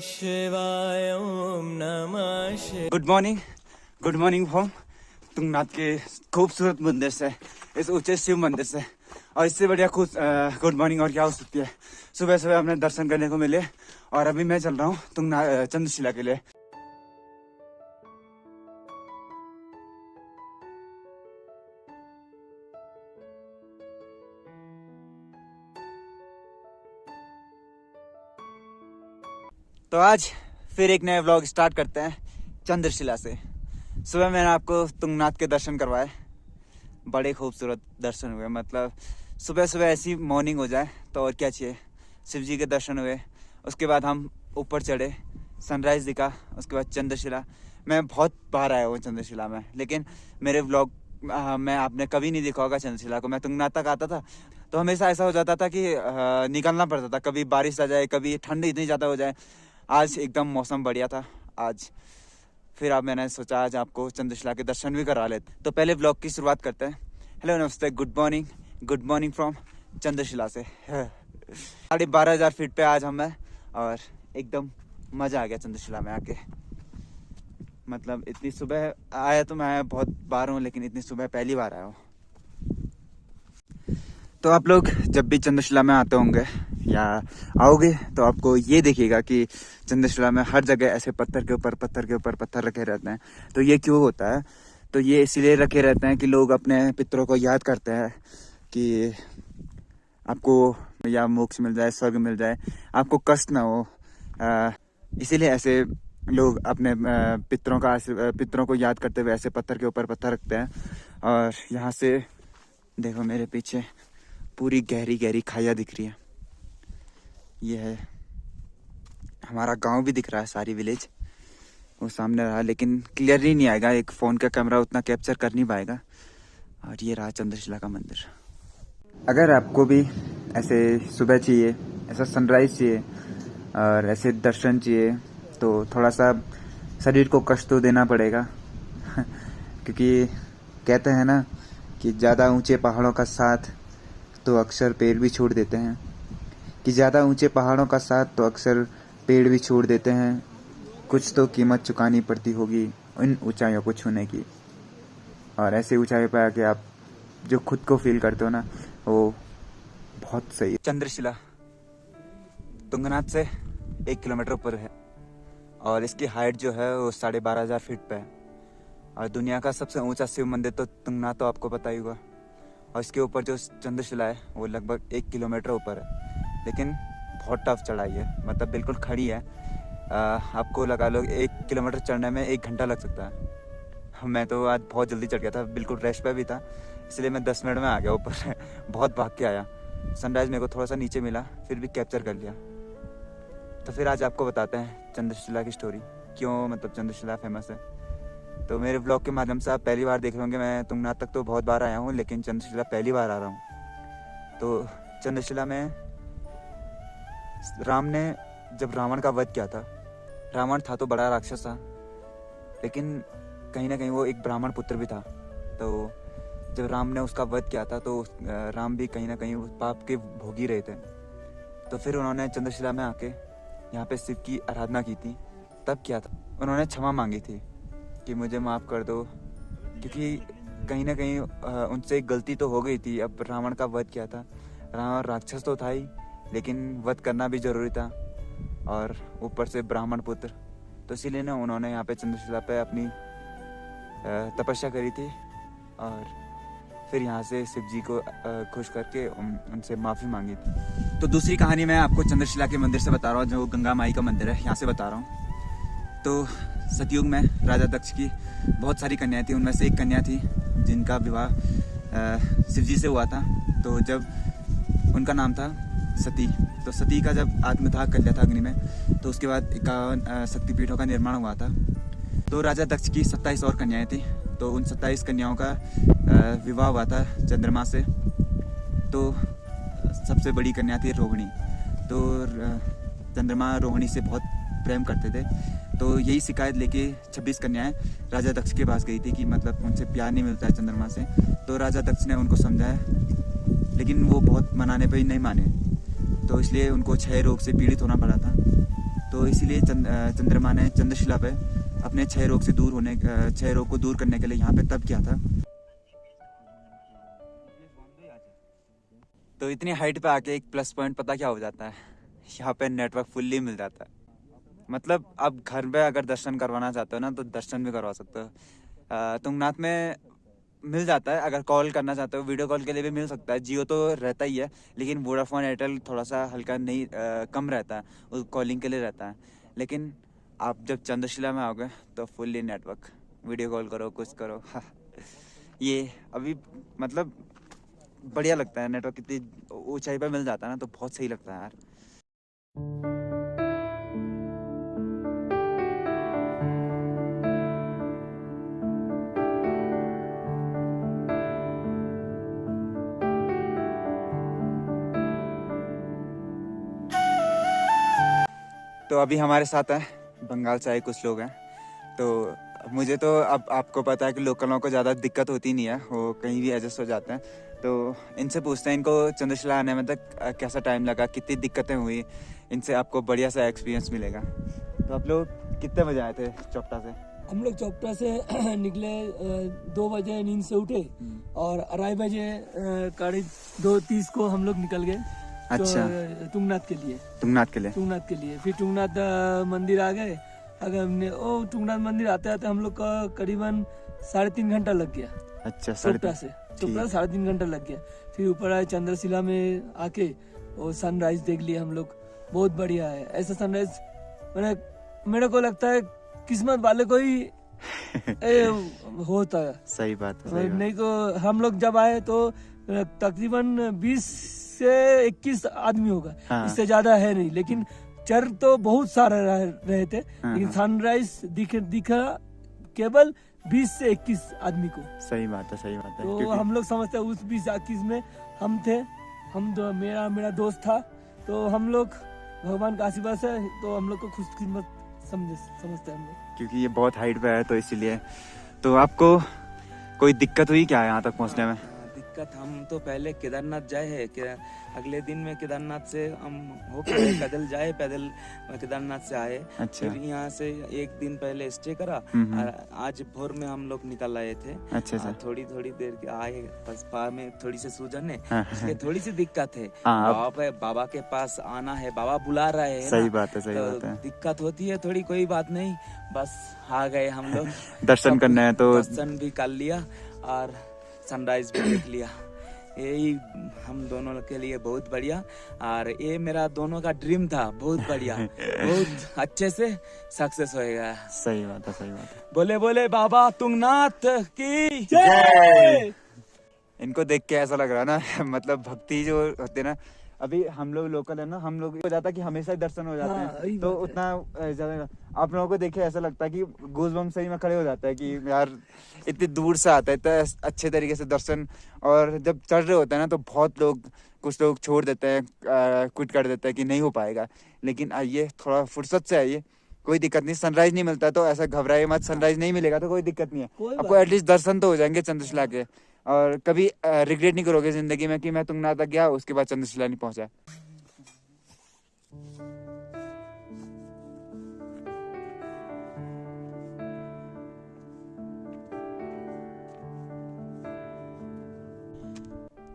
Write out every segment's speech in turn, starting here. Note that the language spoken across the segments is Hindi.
शिवाय ओम नमः शिवाय। गुड मॉर्निंग फ्रॉम तुंगनाथ के खूबसूरत मंदिर से, इस ऊंचे शिव मंदिर से। और इससे बढ़िया गुड मॉर्निंग और क्या हो सकती है। सुबह सुबह अपने दर्शन करने को मिले और अभी मैं चल रहा हूँ तुंगनाथ चंद्रशिला के लिए। तो आज फिर एक नया व्लॉग स्टार्ट करते हैं चंद्रशिला से। सुबह मैंने आपको तुंगनाथ के दर्शन करवाए, बड़े खूबसूरत दर्शन हुए। मतलब सुबह सुबह ऐसी मॉर्निंग हो जाए तो और क्या चाहिए। शिव जी के दर्शन हुए, उसके बाद हम ऊपर चढ़े, सनराइज दिखा, उसके बाद चंद्रशिला। मैं बहुत बार आया हूँ चंद्रशिला में, लेकिन मेरे व्लॉग में आपने कभी नहीं देखा होगा चंद्रशिला को। मैं तुंगनाथ तक आता था तो हमेशा ऐसा हो जाता था कि निकलना पड़ता था, कभी बारिश आ जाए, कभी ठंड इतनी ज़्यादा हो जाए। आज एकदम मौसम बढ़िया था। आज फिर अब मैंने सोचा आज आपको चंद्रशिला के दर्शन भी करा लेते। तो पहले व्लॉग की शुरुआत करते हैं। हेलो नमस्ते, गुड मॉर्निंग फ्रॉम चंद्रशिला से। 12,500 फीट पे आज हम हैं और एकदम मज़ा आ गया चंद्रशिला में आके। मतलब इतनी सुबह आया तो मैं बहुत बार हूँ, लेकिन इतनी सुबह पहली बार आया हूँ। तो आप लोग जब भी चंद्रशिला में आते होंगे या आओगे तो आपको ये देखिएगा कि चंद्रशिला में हर जगह ऐसे पत्थर के ऊपर पत्थर रखे रहते हैं। तो ये क्यों होता है? तो ये इसीलिए रखे रहते हैं कि लोग अपने पितरों को याद करते हैं कि आपको या मोक्ष मिल जाए, स्वर्ग मिल जाए, आपको कष्ट ना हो। इसीलिए ऐसे लोग अपने पितरों को याद करते हुए ऐसे पत्थर के ऊपर पत्थर रखते हैं। और यहाँ से देखो मेरे पीछे पूरी गहरी गहरी खाइयाँ दिख रही है। ये है हमारा गांव भी दिख रहा है, सारी विलेज वो सामने रहा, लेकिन क्लियरली नहीं आएगा, एक फ़ोन का कैमरा उतना कैप्चर कर नहीं पाएगा। और ये रहा चंद्रशिला का मंदिर। अगर आपको भी ऐसे सुबह चाहिए, ऐसा सनराइज चाहिए और ऐसे दर्शन चाहिए तो थोड़ा सा शरीर को कष्ट तो देना पड़ेगा। क्योंकि कहते हैं ना कि ज़्यादा ऊंचे पहाड़ों का साथ तो अक्सर पेड़ भी छोड़ देते हैं, कि ज़्यादा ऊंचे पहाड़ों का साथ तो अक्सर पेड़ भी छोड़ देते हैं। कुछ तो कीमत चुकानी पड़ती होगी इन ऊंचाइयों को छूने की। और ऐसे ऊंचाई पर आके आप जो खुद को फील करते हो ना, वो बहुत सही है। चंद्रशिला तुंगनाथ से 1 किलोमीटर ऊपर है और इसकी हाइट जो है वो 12,500 फीट पे है। और दुनिया का सबसे ऊंचा शिव मंदिर तो तुंगनाथ, तो आपको पता ही होगा। और इसके ऊपर जो चंद्रशिला है वो लगभग 1 किलोमीटर ऊपर है, लेकिन बहुत टफ चढ़ाई है। मतलब बिल्कुल खड़ी है। आपको लगा लो 1 किलोमीटर चढ़ने में 1 घंटा लग सकता है। मैं तो आज बहुत जल्दी चढ़ गया था, बिल्कुल रेस्ट पे भी था, इसलिए मैं 10 मिनट में आ गया ऊपर। बहुत भाग के आया। सनराइज मेरे को थोड़ा सा नीचे मिला, फिर भी कैप्चर कर लिया। तो फिर आज आपको बताते हैं चंद्रशिला की स्टोरी, क्यों मतलब चंद्रशिला फेमस है। तो मेरे ब्लॉग के माध्यम से आप पहली बार देख रहे होंगे। मैं तुंगनाथ तक तो बहुत बार आया हूँ, लेकिन चंद्रशिला पहली बार आ रहा हूँ। तो चंद्रशिला में राम ने जब रावण का वध किया था, रावण था तो बड़ा राक्षस था, लेकिन कहीं ना कहीं वो एक ब्राह्मण पुत्र भी था। तो जब राम ने उसका वध किया था तो राम भी कहीं ना कहीं उस पाप के भोगी रहे थे। तो फिर उन्होंने चंद्रशिला में आके यहाँ पे शिव की आराधना की थी। तब क्या था, उन्होंने क्षमा मांगी थी कि मुझे माफ़ कर दो, क्योंकि कहीं ना कहीं उनसे एक गलती तो हो गई थी। अब रावण का वध किया था, रावण राक्षस तो था ही, लेकिन वध करना भी ज़रूरी था, और ऊपर से ब्राह्मण पुत्र। तो इसीलिए ना उन्होंने यहाँ पे चंद्रशिला पे अपनी तपस्या करी थी और फिर यहाँ से शिव जी को खुश करके उनसे माफ़ी मांगी थी। तो दूसरी कहानी मैं आपको चंद्रशिला के मंदिर से बता रहा हूँ, जो गंगा माई का मंदिर है, यहाँ से बता रहा हूँ। तो सतयुग में राजा दक्ष की बहुत सारी कन्याएं थी। उनमें से एक कन्या थी जिनका विवाह शिव जी से हुआ था। तो जब उनका नाम था सती, तो सती का जब आत्मदाह कर लिया था अग्नि में, तो उसके बाद 51 शक्तिपीठों का निर्माण हुआ था। तो राजा दक्ष की 27 और कन्याएं थी। तो उन 27 कन्याओं का विवाह हुआ था चंद्रमा से। तो सबसे बड़ी कन्या थी रोहिणी। तो चंद्रमा रोहिणी से बहुत प्रेम करते थे। तो यही शिकायत लेके 26 कन्याएं राजा दक्ष के पास गई थी कि मतलब उनसे प्यार नहीं मिलता है चंद्रमा से। तो राजा दक्ष ने उनको समझाया, लेकिन वो बहुत मनाने पर ही नहीं माने। तो इसलिए उनको क्षय रोग से पीड़ित होना पड़ा था। तो इसीलिए चंद्रमा ने चंद्रशिला पे अपने क्षय रोग को दूर करने के लिए यहाँ पे तप किया था। तो इतनी हाइट पे आके एक प्लस पॉइंट पता क्या हो जाता है, यहाँ पे नेटवर्क फुल्ली मिल जाता है। मतलब आप घर पे अगर दर्शन करवाना चाहते हो ना तो दर्शन भी करवा सकते हो। तुंगनाथ में मिल जाता है, अगर कॉल करना चाहते हो वीडियो कॉल के लिए भी मिल सकता है। जियो तो रहता ही है, लेकिन वोडाफोन एयरटेल थोड़ा सा हल्का नहीं कम रहता है, वो कॉलिंग के लिए रहता है। लेकिन आप जब चंद्रशिला में आओगे तो फुल्ली नेटवर्क, वीडियो कॉल करो कुछ करो। ये अभी मतलब बढ़िया लगता है, नेटवर्क कितनी ऊंचाई पर मिल जाता है ना तो बहुत सही लगता है यार। तो अभी हमारे साथ है बंगाल से आए कुछ लोग हैं। तो मुझे तो अब आपको पता है कि लोकलों को ज़्यादा दिक्कत होती नहीं है, वो कहीं भी एडजस्ट हो जाते हैं। तो इनसे पूछते हैं इनको चंद्रशिला आने में तक कैसा टाइम लगा, कितनी दिक्कतें हुई, इनसे आपको बढ़िया सा एक्सपीरियंस मिलेगा। तो आप लोग कितने बजे आए थे चोपटा से? हम लोग चोपटा से निकले 2 बजे नींद से उठे और 2:30 बजे करीब 2:30 को हम लोग निकल गए। अच्छा। तुंगनाथ के लिए फिर तुंगनाथ मंदिर आ गए। अगर हमने तुंगनाथ मंदिर आते आते हम लोग का करीबन 3.5 घंटा लग गया। अच्छा, चोपटा से 3.5 घंटा लग गया। फिर ऊपर आए चंद्रशिला में आके और सनराइज देख लिया हम लोग। बहुत बढ़िया है ऐसा सनराइज, मेरे को लगता है किस्मत वाले को ही होता है। सही बात है। नहीं तो हम लोग जब आए तो तकरीबन 20 से 21 आदमी होगा। हाँ। इससे ज्यादा है नहीं, लेकिन चर तो बहुत सारे रहे थे। लेकिन सनराइज दिखा केवल 20 से 21 आदमी को। सही बात है। तो हम लोग समझते हैं उस 20-21 में हम थे। मेरा दोस्त था। तो हम लोग भगवान का आशीर्वाद से तो हम लोग को खुशकिस्मत समझते हैं हम लोग, क्योंकि ये बहुत हाइट पे है तो इसीलिए। तो आपको कोई दिक्कत हुई क्या यहाँ तक पहुँचने में? दिक्कत, हम तो पहले केदारनाथ जाए है कि अगले दिन में केदारनाथ से हम होकर पैदल केदारनाथ से आए। अच्छा। फिर यहाँ से एक दिन पहले स्टे करा और आज भोर में हम लोग निकल आए थे। अच्छा। थोड़ी देर के आए, बस पार में थोड़ी सी सूजन है, हाँ। इसलिए थोड़ी सी दिक्कत है। बाबा के पास आना है, बाबा बुला रहे हैं। सही बात है। दिक्कत होती है थोड़ी, कोई बात नहीं, बस आ गए हम लोग। दर्शन करना है तो दर्शन भी कर लिया और सनराइज भी देख लिया। यही हम दोनों के लिए बहुत बढ़िया, और ये मेरा दोनों का ड्रीम था। बहुत बढ़िया, बहुत अच्छे से सक्सेस होएगा। सही बात है। बोले बाबा तुंगनाथ की जय। इनको देख के ऐसा लग रहा है ना मतलब भक्ति जो होती है ना, अभी हम लोग लोकल है ना, हम लोग हो जाता है कि हमेशा ही दर्शन हो जाते हैं। तो उतना ज्यादा आप लोगों को देखे ऐसा लगता है कि गूज़बम्स सही में खड़े हो जाता है कि यार इतनी दूर से आता है, इतना अच्छे तरीके से दर्शन। और जब चढ़ रहे होते हैं ना तो कुछ लोग छोड़ देते हैं, क्विट कर देते हैं कि नहीं हो पाएगा। लेकिन आइए, थोड़ा फुर्सत से आइए, कोई दिक्कत नहीं। सनराइज नहीं मिलता तो ऐसा घबराइए मत, सनराइज नहीं मिलेगा तो कोई दिक्कत नहीं है, आपको एटलीस्ट दर्शन तो हो जाएंगे चंद्रशिला के। और कभी रिग्रेट नहीं करोगे जिंदगी में कि मैं तुंगनाथ तक गया उसके बाद चंद्रशिला नहीं पहुंचा।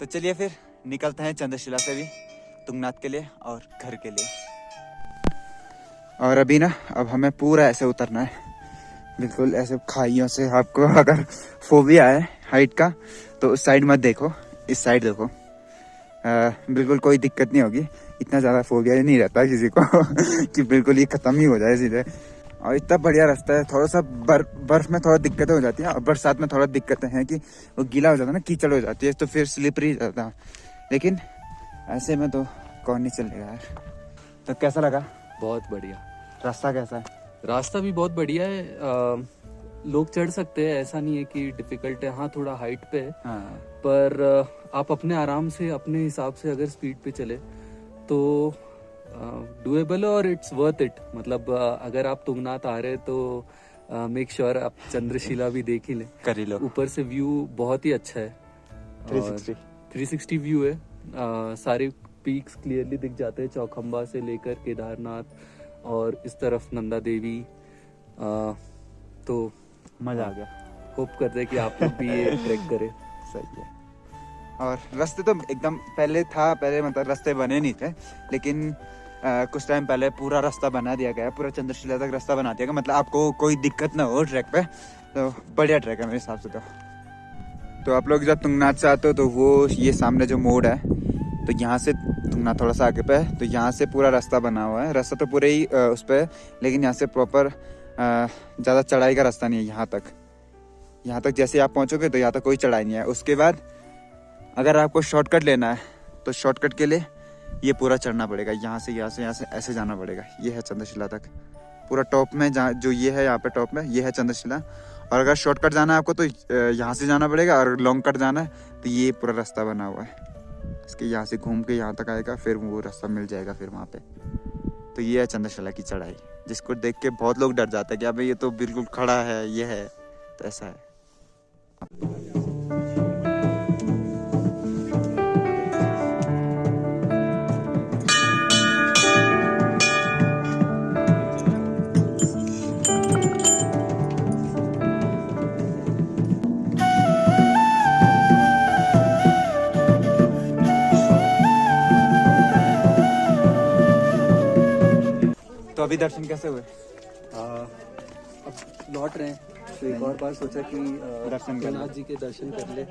तो चलिए फिर निकलते हैं चंद्रशिला से भी तुंगनाथ के लिए और घर के लिए। और अभी ना अब हमें पूरा ऐसे उतरना है, बिल्कुल ऐसे खाइयों से। आपको अगर फोबिया है हाइट का तो उस साइड मत देखो, इस साइड देखो। बिल्कुल कोई दिक्कत नहीं होगी, इतना ज़्यादा फोबिया नहीं रहता किसी को कि बिल्कुल ये ख़त्म ही हो जाए सीधे। और इतना बढ़िया रास्ता है। थोड़ा सा बर्फ में थोड़ा दिक्कतें हो जाती हैं, और बरसात में थोड़ा दिक्कतें हैं कि वो गीला हो जाता है ना, कीचड़ हो जाती है, तो फिर स्लिपरी जाता है। लेकिन ऐसे में तो कौन नहीं चलेगा यार। तो कैसा लगा? बहुत बढ़िया। रास्ता कैसा है? रास्ता भी बहुत बढ़िया है। लोग चढ़ सकते हैं, ऐसा नहीं है कि डिफिकल्ट है। हाँ, थोड़ा हाइट पे है। हाँ। पर आप अपने आराम से, अपने हिसाब से अगर स्पीड पे चले तो डुएबल है और इट्स वर्थ इट। मतलब अगर आप तुंगनाथ आ रहे तो मेक श्योर आप चंद्रशिला भी देख ही लें। कर ही लो। ऊपर से व्यू बहुत ही अच्छा है। 360 व्यू है। सारे पीक्स क्लियरली दिख जाते हैं, चौखंबा से लेकर केदारनाथ और इस तरफ नंदा देवी। तो मजा आ गया। होप करते हैं कि आप लोग भी ये ट्रैक करें। सही है। और रास्ते तो एकदम पहले मतलब रास्ते बने नहीं थे, लेकिन कुछ टाइम पहले पूरा रास्ता बना दिया गया, पूरा चंद्रशिला तक रास्ता बना दिया गया, मतलब आपको कोई दिक्कत ना हो ट्रैक पे। तो बढ़िया ट्रैक है मेरे हिसाब से। तो आप लोग जब तुंगनाथ से आते हो तो वो ये सामने जो मोड़ है, तो यहाँ से तुंगनाथ थोड़ा सा आगे पे है, तो यहाँ से पूरा रास्ता बना हुआ है। रास्ता तो पूरे ही उस पर है, लेकिन यहाँ से प्रॉपर ज़्यादा चढ़ाई का रास्ता नहीं है। यहाँ तक जैसे आप पहुँचोगे तो यहाँ तक कोई चढ़ाई नहीं है। उसके बाद अगर आपको शॉर्टकट लेना है तो शॉर्टकट के लिए ये पूरा चढ़ना पड़ेगा, यहाँ से ऐसे जाना पड़ेगा। ये है चंद्रशिला तक, पूरा टॉप में जहाँ जो ये है, यहाँ पे टॉप में ये है चंद्रशिला। और अगर शॉर्टकट जाना है आपको तो यहाँ से जाना पड़ेगा, और लॉन्ग कट जाना है तो ये पूरा रास्ता बना हुआ है, इसके यहाँ से घूम के यहाँ तक आएगा, फिर वो रास्ता मिल जाएगा फिर वहाँ पे। तो ये है चंद्रशिला की चढ़ाई, जिसको देख के बहुत लोग डर जाते हैं कि अबे ये तो बिल्कुल खड़ा है, ये है, तो ऐसा है। तो अभी दर्शन कैसे हुए? अब लौट रहे हैं तो एक और बार सोचा कि दर्शन कर लें। नाथ जी के दर्शन कर ले,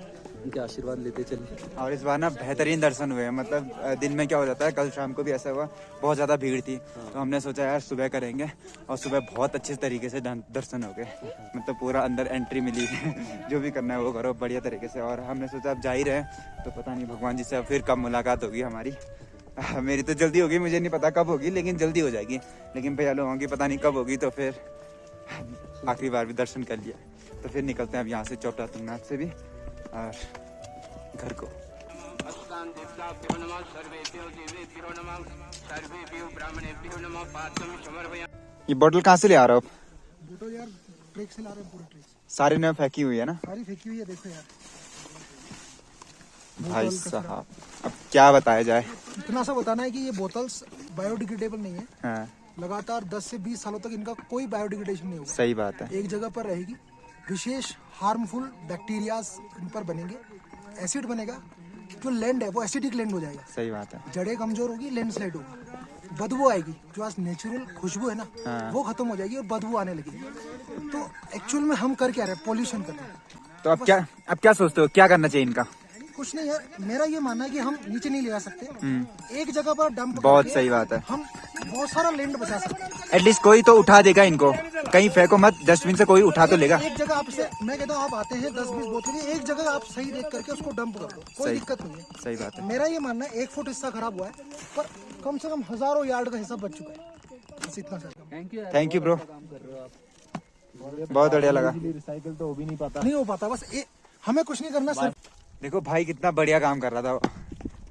उनके आशीर्वाद लेते चले। और इस बार ना बेहतरीन दर्शन हुए हैं। मतलब दिन में क्या हो जाता है, कल शाम को भी ऐसा हुआ, बहुत ज़्यादा भीड़ थी, तो हमने सोचा यार सुबह करेंगे, और सुबह बहुत अच्छे तरीके से दर्शन हो गए। मतलब पूरा अंदर एंट्री मिली जो भी करना है वो करो बढ़िया तरीके से। और हमने सोचा अब जा ही रहे हैं तो पता नहीं भगवान जी से फिर कब मुलाकात होगी हमारी। मेरी तो जल्दी होगी, मुझे नहीं पता कब होगी, लेकिन जल्दी हो जाएगी। लेकिन भैया लोगों की पता नहीं कब होगी। तो फिर आखिरी बार भी दर्शन कर लिया, तो फिर निकलते हैं अब यहाँ से चौटा तुंगनाथ से भी और घर को। ये बोतल कहाँ से ले आ रहे हो आप? बोतल यार ट्रेक से ला रहे हैं, पूरे ट्रेक से सारी ने फेंकी हुई है ना सारी फेंकी हुई है, देखो यार। भाई साहब, अब क्या बताया जाए। इतना सा बताना है कि ये बोतल्स बायोडिग्रेडेबल नहीं है। हाँ, लगातार 10 से 20 सालों तक इनका कोई बायोडिग्रेडेशन नहीं होगा, सही बात है। एक जगह पर रहेगी। विशेष हार्मफुल बैक्टीरियाज इन पर बनेंगे, एसिड बनेगा, जो लैंड है वो एसिडिक लैंड हो जाएगा, सही बात है। जड़ें कमजोर होगी, लैंडस्लाइड होगा, बदबू आएगी, जो आज नेचुरल खुशबू है ना हाँ। वो खत्म हो जाएगी और बदबू आने लगेगी। तो एक्चुअल में हम कर क्या रहे हैं, पॉल्यूशन कर रहे हैं। तो अब क्या सोचते हो, क्या करना चाहिए इनका? कुछ नहीं यार, मेरा ये मानना है कि हम नीचे नहीं ले जा सकते, एक जगह पर डंप बहुत करके सही बात है। हम बहुत सारा लैंड बचा सकते हैं। एटलीस्ट कोई तो उठा देगा इनको, कहीं फेंको मत, डस्टबिन से कोई उठा तो लेगा। एक जगह आपसे मैं कहता हूँ, आप आते हैं 10-20 बोतलें, एक जगह आप सही देख करके उसको डंप कर दो, कोई सही। दिक्कत नहीं है। सही बात है। मेरा ये मानना है 1 फुट हिस्सा खराब हुआ है, पर कम से कम हजारों यार्ड का हिस्सा बच चुका है, बस इतना सा। थैंक यू ब्रो, बहुत बढ़िया लगा। रिसाइकिल तो हो भी नहीं पाता। नहीं हो पाता, बस हमें कुछ नहीं करना, सिर्फ देखो भाई कितना बढ़िया काम कर रहा था।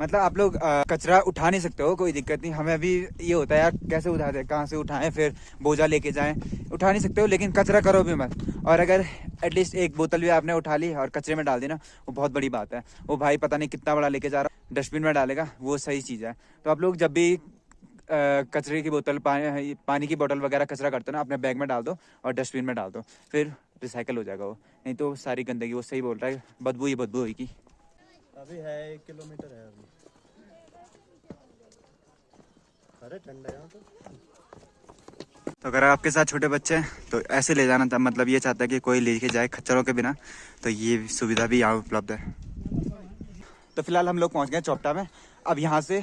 मतलब आप लोग कचरा उठा नहीं सकते हो, कोई दिक्कत नहीं। हमें अभी ये होता है यार, कैसे उठाते, कहाँ से उठाएं, फिर बोझा लेके जाएं, उठा नहीं सकते हो, लेकिन कचरा करो भी मत। और अगर एटलीस्ट एक बोतल भी आपने उठा ली और कचरे में डाल दी ना, वो बहुत बड़ी बात है। वो भाई पता नहीं कितना बड़ा लेके जा रहा, डस्टबिन में डालेगा, वो सही चीज़ है। तो आप लोग जब भी कचरे की बोतल, पानी की बोतल वगैरह कचरा करते हो ना, अपने बैग में डाल दो और डस्टबिन में डाल दो, फिर रिसाइकल हो जाएगा वो। नहीं तो सारी गंदगी, वो सही बोल रहा है, बदबू ही बदबू होगी। अभी है 1 किलोमीटर है अभी। अरे ठंडा है यहाँ तो अगर आपके साथ छोटे बच्चे हैं तो ऐसे ले जाना था, मतलब ये चाहता है कि कोई लेके जाए खच्चरों के बिना, तो ये सुविधा भी यहाँ उपलब्ध है। तो फिलहाल हम लोग पहुँच गए चौपटा में। अब यहाँ से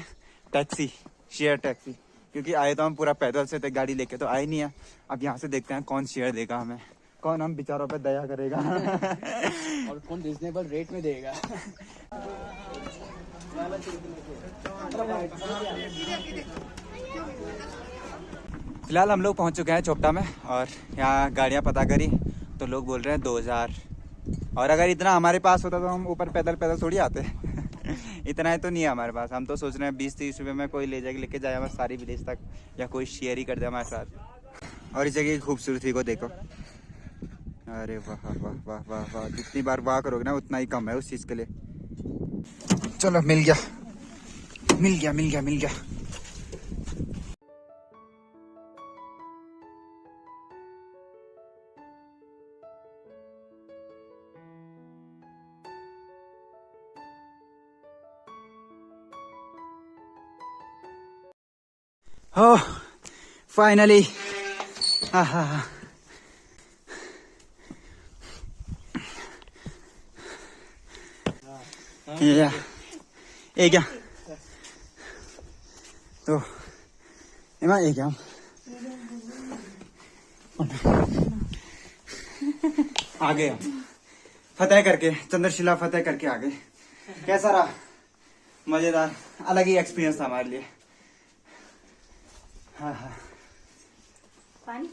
टैक्सी, शेयर टैक्सी, क्योंकि आए तो हम पूरा पैदल से थे, गाड़ी लेके तो आए नहीं है। अब यहाँ से देखते हैं कौन शेयर देगा हमें, कौन हम बेचारों पे दया करेगा और कौन रिजनेबल रेट में देगा। फिलहाल हम लोग पहुंच चुके हैं चौपटा में, और यहाँ गाड़ियाँ पता करी तो लोग बोल रहे हैं 2000। और अगर इतना हमारे पास होता तो हम ऊपर पैदल पैदल थोड़ी आते इतना है तो नहीं है हमारे पास। हम तो सोच रहे हैं 20-30 रुपये में कोई ले जाके लेके जाए हमारे सारी विलेज तक, या कोई शेयर ही कर दे हमारे साथ। और इस जगह की खूबसूरती को देखो, अरे वाह वाह वाह वाह वाह, जितनी बार वाह करोगे ना उतना ही कम है उस चीज़ के लिए। चलो मिल गया मिल गया मिल गया मिल गया। Oh, finally. Ah. Yeah. ये क्या तो एमा ये क्या आ गए हम फतेह करके चंद्रशिला फतेह करके आ गए। कैसा रहा? मजेदार, अलग ही एक्सपीरियंस था हमारे लिए। हाँ हाँ पानी